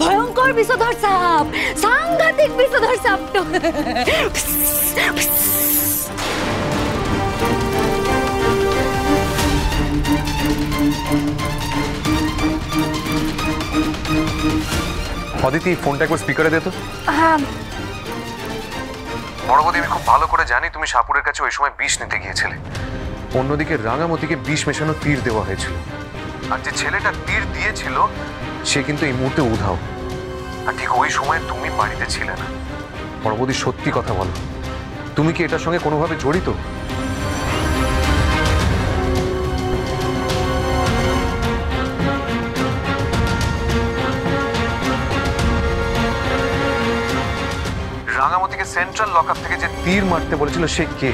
ভয়ঙ্কর বিষধর সাপ, সাংঘাতিক বিষধর সাপ তো। অদিতি, ফোনটা একবার স্পিকারে দে তো। হ্যাঁ বড় বৌদি, আমি খুব ভালো করে জানি তুমি সাপুরের কাছে ওই সময় বিষ নিতে গিয়েছিলে। অন্যদিকে রাঙামতিকে বিষ মেশানো তীর দেওয়া হয়েছিল, আর যে ছেলেটা তীর দিয়েছিল সে কিন্তু এই মুহূর্তে উধাও। আর ঠিক ওই সময় তুমি বাড়িতে ছিলে না। বড় বৌদি, সত্যি কথা বলো, তুমি কি এটার সঙ্গে কোনোভাবে জড়িত? রাঙামতিকে সেন্ট্রাল লকআপ থেকে যে তীর মারতে বলেছিল সে কে?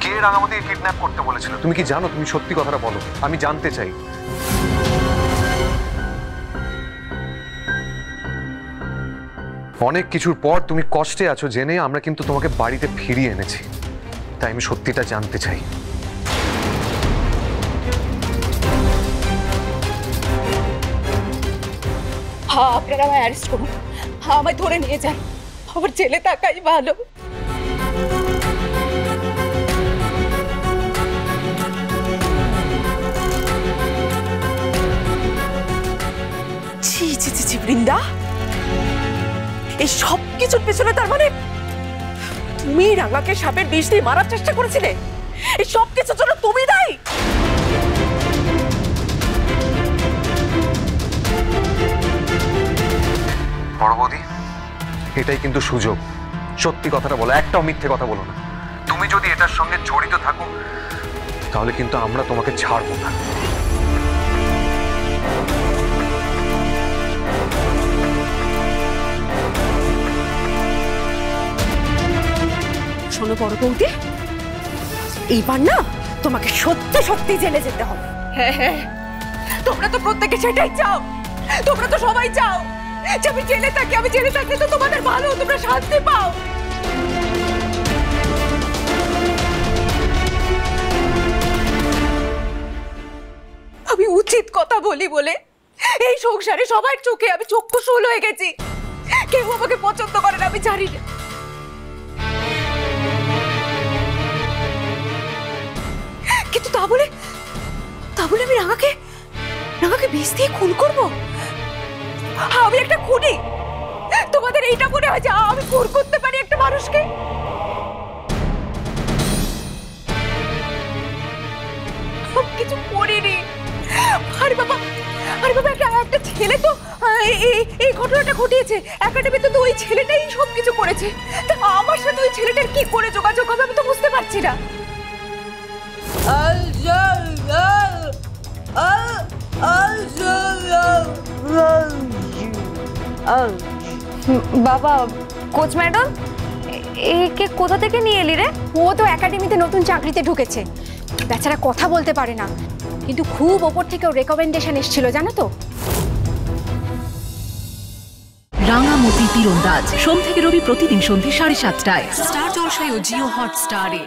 কে রাঙামতিকে কিডন্যাপ করতে বলেছিল? তুমি কি জানো? তুমি সত্যি কথাটা বলো, আমি জানতে চাই। অনেক কিছুর পর তুমি কষ্টে আছো জেনে আমরা কিন্তু তোমাকে বাড়িতে ফিরিয়ে এনেছি, তাই আমি সত্যিটা জানতে চাই। হ্যাঁ, আপনারা আমায় অ্যারেস্ট করুন, আমায় ধরে নিয়ে যান, আমার ছেলে থাকাই ভালো। ছি ছি ছি ছি, বৃন্দা, এই সব কিছুর পেছনে তার মানে তুমি রাঙাকে সাপের বিষ দিয়ে মারার চেষ্টা করেছিলে? এই সব কিছুর জন্য তুমি দায়ী? বড় বৌদি, এটাই কিন্তু সুযোগ, সত্যি কথাটা বলো, একটাও মিথ্যে কথা বলো না। তুমি যদি এটার সঙ্গে জড়িত থাকো তাহলে কিন্তু আমরা তোমাকে ছাড়বো না। শোনো বড় বৌদি, এইবার না তোমাকে সত্যি সত্যি জেলে যেতে হবে। হ্যাঁ হ্যাঁ, তোমরা তো প্রত্যেকে সেটাই চাও, তোমরা তো সবাই চাও যে আমি জেলে থাকি, আমি জেলে থাকলে তো তোমাদের ভালো, তোমরা শান্তি পাও। আমি উচিত কথা বলি বলে এই সংসারে সবার চোখে আমি চক্ষুশূল হয়ে গেছি, কেউ আমাকে পছন্দ করে না আমি জানি না। কিন্তু তা বলে আমি রাঙাকে বিষ দিয়ে খুন করবো? আমি একটা খুনি? তোমাদের এইটা মনে হয় যে আমি খুন করতে পারি একটা মানুষকে? কিছু করিনি। আরে বাবা একটা ছেলে তো এই ঘটনাটা ঘটিয়েছে, একাডেমিতে তো ওই ছেলেটাই সব কিছু করেছে। তা আমার সাথে ওই ছেলেটার কি করে যোগাযোগ হবে আমি তো বুঝতে পারছি না। বাবা, কোচ ম্যাডাম একে কোথা থেকে নিয়ে এলি রে? ও তো একাডেমিতে নতুন চাকরিতে ঢুকেছে, বেচারা কথা বলতে পারে না, কিন্তু খুব ওপর থেকে রেকমেন্ডেশন এসেছিল জানো তো। রাঙামতি তীরন্দাজ সোম থেকে রবি প্রতিদিন সন্ধ্যে 7:30টায় স্টার জলসায় ও জিও হটস্টারে।